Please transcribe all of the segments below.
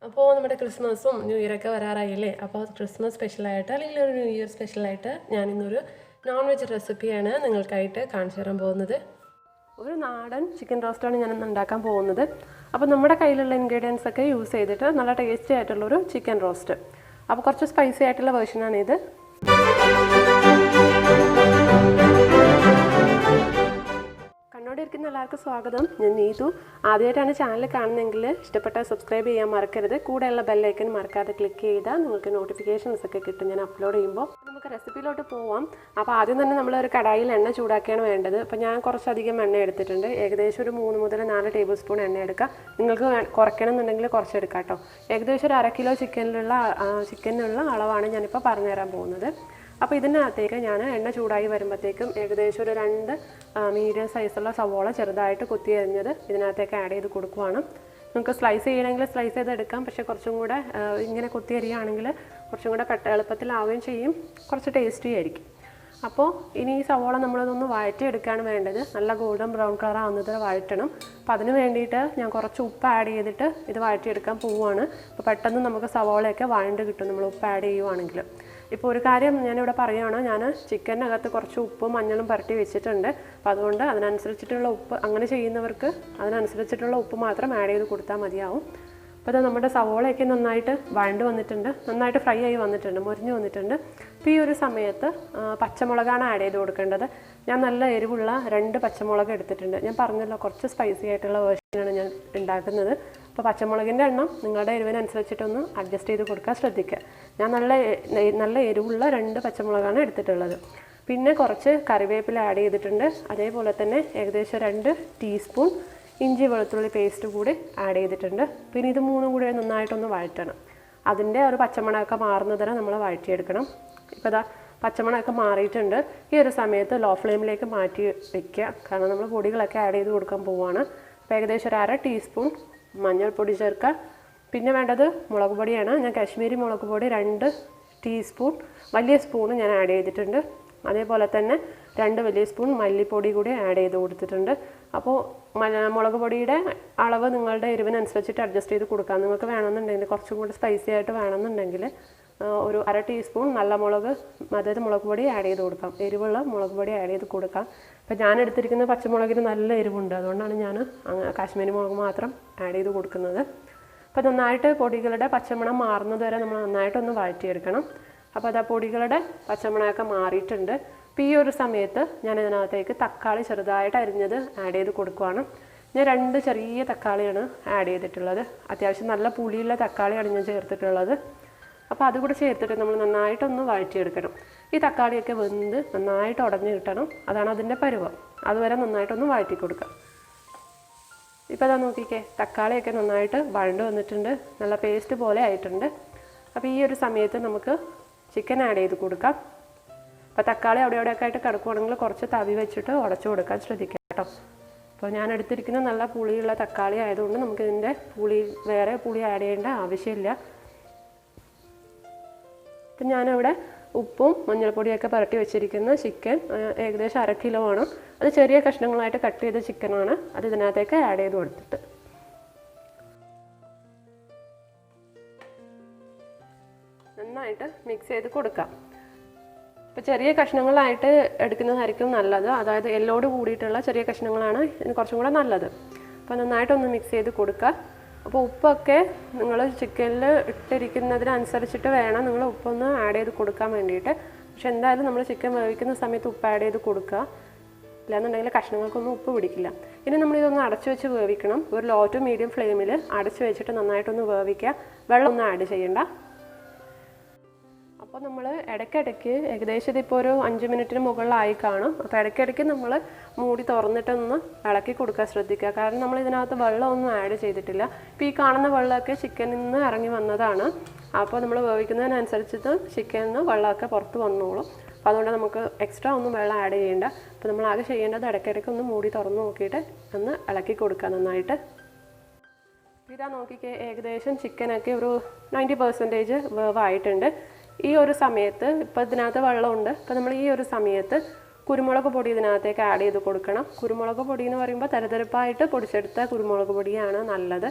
അപ്പോൾ നമ്മുടെ ക്രിസ്മസും ന്യൂ ഇയറൊക്കെ വരാറായില്ലേ. അപ്പോൾ ക്രിസ്മസ് സ്പെഷ്യലായിട്ട് അല്ലെങ്കിൽ ഒരു ന്യൂ ഇയർ സ്പെഷ്യലായിട്ട് ഞാനിന്നൊരു നോൺ വെജ് റെസിപ്പിയാണ് നിങ്ങൾക്കായിട്ട് കാണിച്ചു തരാൻ പോകുന്നത്. ഒരു നാടൻ ചിക്കൻ റോസ്റ്റാണ് ഞാനിന്ന് ഉണ്ടാക്കാൻ പോകുന്നത്. അപ്പോൾ നമ്മുടെ കയ്യിലുള്ള ഇൻഗ്രീഡിയൻസ് ഒക്കെ യൂസ് ചെയ്തിട്ട് നല്ല ടേസ്റ്റി ആയിട്ടുള്ളൊരു ചിക്കൻ റോസ്റ്റ്. അപ്പോൾ കുറച്ച് സ്പൈസി ആയിട്ടുള്ള വേർഷനാണിത്. കണ്ടോണ്ടിരിക്കുന്ന എല്ലാവർക്കും സ്വാഗതം. ഞാൻ നീതു. ആദ്യമായിട്ടാണ് ചാനൽ കാണുന്നതെങ്കിൽ ഇഷ്ടപ്പെട്ടാൽ സബ്സ്ക്രൈബ് ചെയ്യാൻ മറക്കരുത്. കൂടെയുള്ള ബെല്ലൈക്കൻ മറക്കാതെ ക്ലിക്ക് ചെയ്താൽ നിങ്ങൾക്ക് നോട്ടിഫിക്കേഷൻസ് ഒക്കെ കിട്ടും ഞാൻ അപ്ലോഡ് ചെയ്യുമ്പോൾ. നമുക്ക് റെസിപ്പിയിലോട്ട് പോവാം. അപ്പോൾ ആദ്യം തന്നെ നമ്മളൊരു കടായിൽ എണ്ണ ചൂടാക്കിയാണ് വേണ്ടത്. അപ്പോൾ ഞാൻ കുറച്ചധികം എണ്ണ എടുത്തിട്ടുണ്ട്. ഏകദേശം ഒരു 3 മുതൽ 4 ടേബിൾ സ്പൂൺ എണ്ണ എടുക്കുക. നിങ്ങൾക്ക് കുറയ്ക്കണം എന്നുണ്ടെങ്കിൽ കുറച്ചെടുക്കാം കേട്ടോ. ഏകദേശം ഒരു 1/2 കിലോ ചിക്കനുള്ള അളവാണ് ഞാനിപ്പോൾ പറഞ്ഞുതരാൻ പോകുന്നത്. അപ്പോൾ ഇതിനകത്തേക്ക് ഞാൻ എണ്ണ ചൂടായി വരുമ്പോഴത്തേക്കും ഏകദേശം ഒരു 2 മീഡിയം സൈസുള്ള സവോള ചെറുതായിട്ട് കുത്തി അരിഞ്ഞത് ഇതിനകത്തേക്ക് ആഡ് ചെയ്ത് കൊടുക്കുവാണ്. നിങ്ങൾക്ക് സ്ലൈസ് ചെയ്യണമെങ്കിൽ സ്ലൈസ് ചെയ്തെടുക്കാം. പക്ഷേ കുറച്ചും കൂടെ ഇങ്ങനെ കുത്തി അരിയുകയാണെങ്കിൽ കുറച്ചും കൂടെ എളുപ്പത്തിലാവുകയും ചെയ്യും, കുറച്ച് ടേസ്റ്റി ആയിരിക്കും. അപ്പോൾ ഇനി ഈ സവോള നമ്മളതൊന്ന് വഴറ്റിയെടുക്കുകയാണ് വേണ്ടത്. നല്ല ഗോൾഡൻ ബ്രൗൺ കളർ ആവുന്നത് വഴറ്റണം. അപ്പോൾ അതിന് വേണ്ടിയിട്ട് ഞാൻ കുറച്ച് ഉപ്പ് ആഡ് ചെയ്തിട്ട് ഇത് വഴറ്റിയെടുക്കാൻ പോവുകയാണ്. അപ്പോൾ പെട്ടെന്ന് നമുക്ക് സവോളയൊക്കെ വഴണ്ട് കിട്ടും നമ്മൾ ഉപ്പ് ആഡ് ചെയ്യുവാണെങ്കിൽ. ഇപ്പോൾ ഒരു കാര്യം ഞാനിവിടെ പറയുകയാണ്, ഞാൻ ചിക്കനകത്ത് കുറച്ച് ഉപ്പും മഞ്ഞളും പുരട്ടി വെച്ചിട്ടുണ്ട്. അപ്പോൾ അതുകൊണ്ട് അതിനനുസരിച്ചിട്ടുള്ള ഉപ്പ്, അങ്ങനെ ചെയ്യുന്നവർക്ക് അതിനനുസരിച്ചിട്ടുള്ള ഉപ്പ് മാത്രം ആഡ് ചെയ്ത് കൊടുത്താൽ മതിയാവും. അപ്പോൾ അത് നമ്മുടെ സവോളയൊക്കെ നന്നായിട്ട് വഴണ്ട് വന്നിട്ടുണ്ട്, നന്നായിട്ട് ഫ്രൈ ആയി വന്നിട്ടുണ്ട്, മുരിഞ്ഞ് വന്നിട്ടുണ്ട്. അപ്പോൾ ഈ ഒരു സമയത്ത് പച്ചമുളകാണ് ആഡ് ചെയ്ത് കൊടുക്കേണ്ടത്. ഞാൻ നല്ല എരിവുള്ള 2 പച്ചമുളക് എടുത്തിട്ടുണ്ട്. ഞാൻ പറഞ്ഞല്ലോ കുറച്ച് സ്പൈസി ആയിട്ടുള്ള വേർഷനാണ് ഞാൻ ഉണ്ടാക്കുന്നത്. അപ്പോൾ പച്ചമുളകിൻ്റെ എണ്ണം നിങ്ങളുടെ എരിവിനനുസരിച്ചിട്ടൊന്ന് അഡ്ജസ്റ്റ് ചെയ്ത് കൊടുക്കാൻ ശ്രദ്ധിക്കുക. ഞാൻ നല്ല എരിവുള്ള 2 പച്ചമുളകാണ് എടുത്തിട്ടുള്ളത്. പിന്നെ കുറച്ച് കറിവേപ്പില ആഡ് ചെയ്തിട്ടുണ്ട്. അതേപോലെ തന്നെ ഏകദേശം 2 ടീസ്പൂൺ ഇഞ്ചി വെളുത്തുള്ളി പേസ്റ്റ് കൂടി ആഡ് ചെയ്തിട്ടുണ്ട്. പിന്നെ ഇത് 3 കൂടി നന്നായിട്ടൊന്ന് വഴറ്റണം. അതിൻ്റെ ഒരു പച്ചമണമൊക്കെ മാറുന്നത് വരെ നമ്മൾ വഴറ്റിയെടുക്കണം. ഇപ്പോൾ ഇതാ പച്ചമണമൊക്കെ മാറിയിട്ടുണ്ട്. ഈ ഒരു സമയത്ത് ലോ ഫ്ലെയിമിലേക്ക് മാറ്റി വയ്ക്കുക, കാരണം നമ്മൾ പൊടികളൊക്കെ ആഡ് ചെയ്ത് കൊടുക്കാൻ പോവുകയാണ്. അപ്പോൾ ഏകദേശം ഒരു 1/2 ടീസ്പൂൺ മഞ്ഞൾപ്പൊടി ചേർക്കുക. പിന്നെ വേണ്ടത് മുളക് പൊടിയാണ്. ഞാൻ കാശ്മീരി മുളക് പൊടി 2 ടീസ്പൂൺ വലിയ സ്പൂണ് ഞാൻ ആഡ് ചെയ്തിട്ടുണ്ട്. അതേപോലെ തന്നെ 2 വലിയ സ്പൂൺ മല്ലിപ്പൊടി കൂടി ആഡ് ചെയ്ത് കൊടുത്തിട്ടുണ്ട്. അപ്പോൾ മുളക് പൊടിയുടെ അളവ് നിങ്ങളുടെ എരിവിനനുസരിച്ചിട്ട് അഡ്ജസ്റ്റ് ചെയ്ത് കൊടുക്കാം. നിങ്ങൾക്ക് വേണമെന്നുണ്ടെങ്കിൽ കുറച്ചും കൂടി സ്പൈസി ആയിട്ട് വേണമെന്നുണ്ടെങ്കിൽ ഒരു 1/2 ടീസ്പൂൺ നല്ല മുളക്, അതായത് മുളക് പൊടി ആഡ് ചെയ്ത് കൊടുക്കാം. എരിവുള്ള മുളക് പൊടി ആഡ് ചെയ്ത് കൊടുക്കാം. അപ്പോൾ ഞാൻ എടുത്തിരിക്കുന്ന പച്ചമുളകിന് നല്ല എരിവുണ്ട്, അതുകൊണ്ടാണ് ഞാൻ കാശ്മീരി മുളക് മാത്രം ആഡ് ചെയ്ത് കൊടുക്കുന്നത്. അപ്പോൾ നന്നായിട്ട് പൊടികളുടെ പച്ചമണം മാറുന്നത് വരെ നമ്മൾ നന്നായിട്ടൊന്ന് വഴറ്റിയെടുക്കണം. അപ്പോൾ അത് ആ പൊടികളുടെ പച്ചമണമൊക്കെ മാറിയിട്ടുണ്ട്. അപ്പോൾ ഈ ഒരു സമയത്ത് ഞാൻ ഇതിനകത്തേക്ക് തക്കാളി ചെറുതായിട്ട് അരിഞ്ഞത് ആഡ് ചെയ്ത് കൊടുക്കുവാണ്. ഞാൻ 2 ചെറിയ തക്കാളിയാണ് ആഡ് ചെയ്തിട്ടുള്ളത്. അത്യാവശ്യം നല്ല പുളിയുള്ള തക്കാളിയാണ് ഞാൻ ചേർത്തിട്ടുള്ളത്. അപ്പോൾ അതുകൂടെ ചേർത്തിട്ട് നമ്മൾ നന്നായിട്ടൊന്ന് വഴറ്റിയെടുക്കണം. ഈ തക്കാളിയൊക്കെ വെന്ത് നന്നായിട്ട് ഉടഞ്ഞ് കിട്ടണം, അതാണ് അതിൻ്റെ പരുവം. അതുവരെ നന്നായിട്ടൊന്ന് വഴറ്റി കൊടുക്കാം. ഇപ്പോൾ അതാ നോക്കിക്കേ, തക്കാളിയൊക്കെ നന്നായിട്ട് വഴണ്ട് വന്നിട്ടുണ്ട്, നല്ല പേസ്റ്റ് പോലെ ആയിട്ടുണ്ട്. അപ്പോൾ ഈ ഒരു സമയത്ത് നമുക്ക് ചിക്കൻ ആഡ് ചെയ്ത് കൊടുക്കാം. അപ്പോൾ തക്കാളി അവിടെയൊക്കെ ആയിട്ട് കിടക്കുവാണെങ്കിൽ കുറച്ച് തവി വെച്ചിട്ട് ഉടച്ചു കൊടുക്കാൻ ശ്രദ്ധിക്കാം കേട്ടോ. അപ്പോൾ ഞാൻ എടുത്തിരിക്കുന്ന നല്ല പുളിയുള്ള തക്കാളി ആയതുകൊണ്ട് നമുക്കിതിൻ്റെ വേറെ പുളി ആഡ് ചെയ്യേണ്ട ആവശ്യമില്ല. അപ്പം ഞാനിവിടെ ഉപ്പും മഞ്ഞൾപ്പൊടിയൊക്കെ പുരട്ടി വെച്ചിരിക്കുന്ന ചിക്കൻ ഏകദേശം 1/2 കിലോ ആണ്. അത് ചെറിയ കഷ്ണങ്ങളായിട്ട് കട്ട് ചെയ്ത ചിക്കനാണ്. അത് ഇതിനകത്തേക്ക് ആഡ് ചെയ്ത് കൊടുത്തിട്ട് നന്നായിട്ട് മിക്സ് ചെയ്ത് കൊടുക്കാം. ഇപ്പോൾ ചെറിയ കഷ്ണങ്ങളായിട്ട് എടുക്കുന്നതായിരിക്കും നല്ലത്, അതായത് എല്ലോട് കൂടിയിട്ടുള്ള ചെറിയ കഷ്ണങ്ങളാണ് ഇതിന് കുറച്ചും കൂടെ നല്ലത്. അപ്പോൾ നന്നായിട്ടൊന്ന് മിക്സ് ചെയ്ത് കൊടുക്കുക. അപ്പോൾ ഉപ്പൊക്കെ നിങ്ങൾ ചിക്കനിൽ ഇട്ടിരിക്കുന്നതിനനുസരിച്ചിട്ട് വേണം നിങ്ങൾ ഉപ്പൊന്ന് ആഡ് ചെയ്ത് കൊടുക്കാൻ വേണ്ടിയിട്ട്. പക്ഷെ എന്തായാലും നമ്മൾ ചിക്കൻ വേവിക്കുന്ന സമയത്ത് ഉപ്പ് ആഡ് ചെയ്ത് കൊടുക്കുക, ഇല്ലാന്നുണ്ടെങ്കിൽ കഷ്ണങ്ങൾക്കൊന്നും ഉപ്പ് പിടിക്കില്ല. ഇനി നമ്മളിതൊന്ന് അടച്ചു വെച്ച് വേവിക്കണം. ഒരു ലോ ടു മീഡിയം ഫ്ലെയിമിൽ അടച്ചു വെച്ചിട്ട് നന്നായിട്ടൊന്ന് വേവിക്കുക. വെള്ളമൊന്നും ആഡ് ചെയ്യണ്ട. അപ്പോൾ നമ്മൾ ഇടയ്ക്കിടയ്ക്ക് ഏകദേശം ഇതിപ്പോൾ ഒരു 5 മിനിറ്റിന് മുകളിലായി കാണും. അപ്പോൾ ഇടയ്ക്കിടയ്ക്ക് നമ്മൾ മൂടി തുറന്നിട്ടൊന്ന് ഇളക്കി കൊടുക്കാൻ ശ്രദ്ധിക്കുക, കാരണം നമ്മൾ ഇതിനകത്ത് വെള്ളമൊന്നും ആഡ് ചെയ്തിട്ടില്ല. ഇപ്പോൾ ഈ കാണുന്ന വെള്ളമൊക്കെ ചിക്കനിൽ നിന്ന് ഇറങ്ങി വന്നതാണ്. അപ്പോൾ നമ്മൾ വേവിക്കുന്നതിനനുസരിച്ചിട്ട് ചിക്കനിൽ നിന്ന് വെള്ളമൊക്കെ പുറത്ത് വന്നോളും. അപ്പോൾ അതുകൊണ്ട് നമുക്ക് എക്സ്ട്രാ ഒന്നും വെള്ളം ആഡ് ചെയ്യേണ്ട. അപ്പോൾ നമ്മൾ ആകെ ചെയ്യേണ്ടത് ഇടയ്ക്കിടയ്ക്ക് ഒന്ന് മൂടി തുറന്ന് നോക്കിയിട്ട് ഒന്ന് ഇളക്കി കൊടുക്കുക നന്നായിട്ട്. ഇതാ നോക്കിക്കേ, ഏകദേശം ചിക്കനൊക്കെ ഒരു 90% വേവായിട്ടുണ്ട്. ഈ ഒരു സമയത്ത് ഇപ്പോൾ ഇതിനകത്ത് വെള്ളമുണ്ട്. അപ്പോൾ നമ്മൾ ഈ ഒരു സമയത്ത് കുരുമുളക് പൊടി ഇതിനകത്തേക്ക് ആഡ് ചെയ്ത് കൊടുക്കണം. കുരുമുളക് പൊടി എന്ന് പറയുമ്പോൾ തരിതരിപ്പായിട്ട് പൊടിച്ചെടുത്ത കുരുമുളക് പൊടിയാണ് നല്ലത്.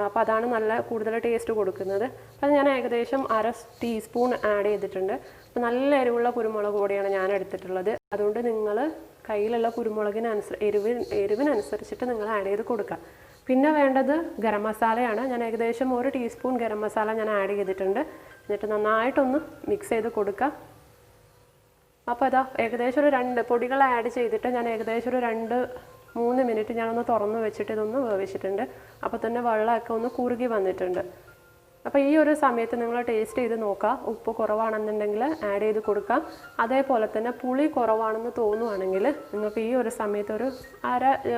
അപ്പോൾ അതാണ് നല്ല കൂടുതൽ ടേസ്റ്റ് കൊടുക്കുന്നത്. അപ്പോൾ ഞാൻ ഏകദേശം 1/2 ടീസ്പൂൺ ആഡ് ചെയ്തിട്ടുണ്ട്. അപ്പോൾ നല്ല എരിവുള്ള കുരുമുളക് പൊടിയാണ് ഞാൻ എടുത്തിട്ടുള്ളത്. അതുകൊണ്ട് നിങ്ങൾ കയ്യിലുള്ള എരിവിനനുസരിച്ചിട്ട് നിങ്ങൾ ആഡ് ചെയ്ത് കൊടുക്കുക. പിന്നെ വേണ്ടത് ഗരം മസാലയാണ്. ഞാൻ ഏകദേശം 1 ടീസ്പൂൺ ഗരം മസാല ഞാൻ ആഡ് ചെയ്തിട്ടുണ്ട്. എന്നിട്ട് നന്നായിട്ടൊന്ന് മിക്സ് ചെയ്ത് കൊടുക്കുക. അപ്പോൾ അതാ ഏകദേശം ഒരു 2 പൊടികൾ ആഡ് ചെയ്തിട്ട് ഞാൻ ഏകദേശം ഒരു 2-3 മിനിറ്റ് ഞാനൊന്ന് തുറന്ന് വെച്ചിട്ട് ഇതൊന്ന് വേവിച്ചിട്ടുണ്ട്. അപ്പോൾ തന്നെ വെള്ളമൊക്കെ ഒന്ന് കുറുകി വന്നിട്ടുണ്ട്. അപ്പോൾ ഈ ഒരു സമയത്ത് നിങ്ങൾ ടേസ്റ്റ് ചെയ്ത് നോക്കുക. ഉപ്പ് കുറവാണെന്നുണ്ടെങ്കിൽ ആഡ് ചെയ്ത് കൊടുക്കാം. അതേപോലെ തന്നെ പുളി കുറവാണെന്ന് തോന്നുവാണെങ്കിൽ നിങ്ങൾക്ക് ഈ ഒരു സമയത്ത്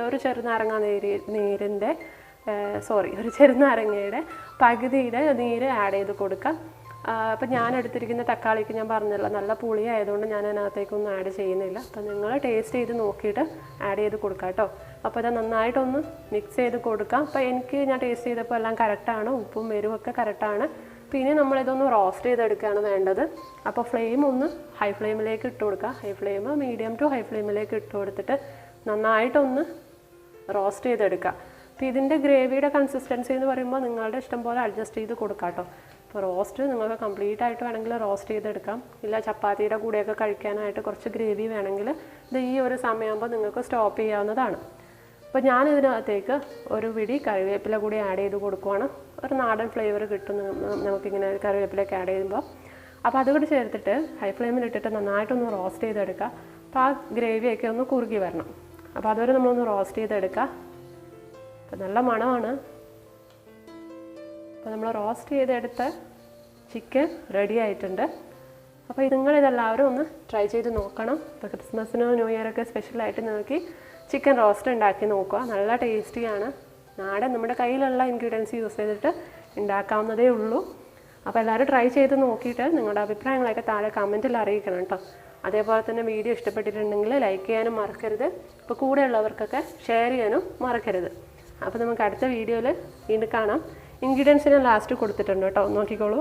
ഒരു ചെറുനാരങ്ങയുടെ പകുതിയുടെ നീര് ആഡ് ചെയ്ത് കൊടുക്കാം. അപ്പോൾ ഞാൻ എടുത്തിരിക്കുന്ന തക്കാളിക്ക് ഞാൻ പറഞ്ഞല്ലോ നല്ല പുളി ആയതുകൊണ്ട് ഞാൻ അതിനകത്തേക്കൊന്നും ആഡ് ചെയ്യുന്നില്ല. അപ്പോൾ നിങ്ങൾ ടേസ്റ്റ് ചെയ്ത് നോക്കിയിട്ട് ആഡ് ചെയ്ത് കൊടുക്കാം കേട്ടോ. അപ്പോൾ അത് നന്നായിട്ടൊന്ന് മിക്സ് ചെയ്ത് കൊടുക്കാം. അപ്പോൾ ഞാൻ ടേസ്റ്റ് ചെയ്തപ്പോൾ എല്ലാം കറക്റ്റാണ്, ഉപ്പും എരിവൊക്കെ കറക്റ്റാണ്. പിന്നെ നമ്മളിതൊന്ന് റോസ്റ്റ് ചെയ്തെടുക്കുകയാണ് വേണ്ടത്. അപ്പോൾ ഫ്ലെയിം ഒന്ന് ഹൈ ഫ്ലെയിമിലേക്ക് ഇട്ട് കൊടുക്കുക. മീഡിയം ടു ഹൈ ഫ്ലെയിമിലേക്ക് ഇട്ട് കൊടുത്തിട്ട് നന്നായിട്ടൊന്ന് റോസ്റ്റ് ചെയ്തെടുക്കുക. അപ്പോൾ ഇതിൻ്റെ ഗ്രേവിയുടെ കൺസിസ്റ്റൻസി എന്ന് പറയുമ്പോൾ നിങ്ങളുടെ ഇഷ്ടം പോലെ അഡ്ജസ്റ്റ് ചെയ്ത് കൊടുക്കാം കേട്ടോ. അപ്പോൾ റോസ്റ്റ് നിങ്ങൾക്ക് കംപ്ലീറ്റ് ആയിട്ട് വേണമെങ്കിൽ റോസ്റ്റ് ചെയ്തെടുക്കാം. ഇല്ല ചപ്പാത്തിയുടെ കൂടെയൊക്കെ കഴിക്കാനായിട്ട് കുറച്ച് ഗ്രേവി വേണമെങ്കിൽ ഇത് ഈ ഒരു സമയമാകുമ്പോൾ നിങ്ങൾക്ക് സ്റ്റോപ്പ് ചെയ്യാവുന്നതാണ്. അപ്പോൾ ഞാൻ ഇതിനകത്തേക്ക് ഒരു പിടി കറിവേപ്പില കൂടി ആഡ് ചെയ്ത് കൊടുക്കുവാണ്. ഒരു നാടൻ ഫ്ലേവർ കിട്ടും നമുക്കിങ്ങനെ കറിവേപ്പിലൊക്കെ ആഡ് ചെയ്യുമ്പോൾ. അപ്പോൾ അതുകൂടി ചേർത്തിട്ട് ഹൈ ഫ്ലെയിമിലിട്ടിട്ട് നന്നായിട്ടൊന്ന് റോസ്റ്റ് ചെയ്തെടുക്കുക. അപ്പോൾ ആ ഗ്രേവിയൊക്കെ ഒന്ന് കുറുകി വരണം. അപ്പോൾ അതുവരെ നമ്മളൊന്ന് റോസ്റ്റ് ചെയ്തെടുക്കുക. അപ്പോൾ നല്ല മണമാണ്. അപ്പോൾ നമ്മൾ റോസ്റ്റ് ചെയ്തെടുത്ത ചിക്കൻ റെഡി ആയിട്ടുണ്ട്. അപ്പോൾ നിങ്ങളിതെല്ലാവരും ഒന്ന് ട്രൈ ചെയ്ത് നോക്കണം. ഇപ്പോൾ ക്രിസ്മസിനോ ന്യൂ ഇയറൊക്കെ സ്പെഷ്യലായിട്ട് നോക്കി ചിക്കൻ റോസ്റ്റ് ഉണ്ടാക്കി നോക്കുക. നല്ല ടേസ്റ്റിയാണ്. നമ്മുടെ കയ്യിലുള്ള ഇൻഗ്രീഡിയൻസ് യൂസ് ചെയ്തിട്ട് ഉണ്ടാക്കാവുന്നതേ ഉള്ളൂ. അപ്പോൾ എല്ലാവരും ട്രൈ ചെയ്ത് നോക്കിയിട്ട് നിങ്ങളുടെ അഭിപ്രായങ്ങളൊക്കെ താഴെ കമൻറ്റിൽ അറിയിക്കണം കേട്ടോ. അതേപോലെ തന്നെ വീഡിയോ ഇഷ്ടപ്പെട്ടിട്ടുണ്ടെങ്കിൽ ലൈക്ക് ചെയ്യാനും മറക്കരുത്. അപ്പോൾ കൂടെയുള്ളവർക്കൊക്കെ ഷെയർ ചെയ്യാനും മറക്കരുത്. അപ്പോൾ നമുക്ക് അടുത്ത വീഡിയോയിൽ വീണ്ടും കാണാം. ഇൻഗ്രീഡിയൻസ് ഞാൻ ലാസ്റ്റ് കൊടുത്തിട്ടുണ്ട് കേട്ടോ, നോക്കിക്കോളൂ.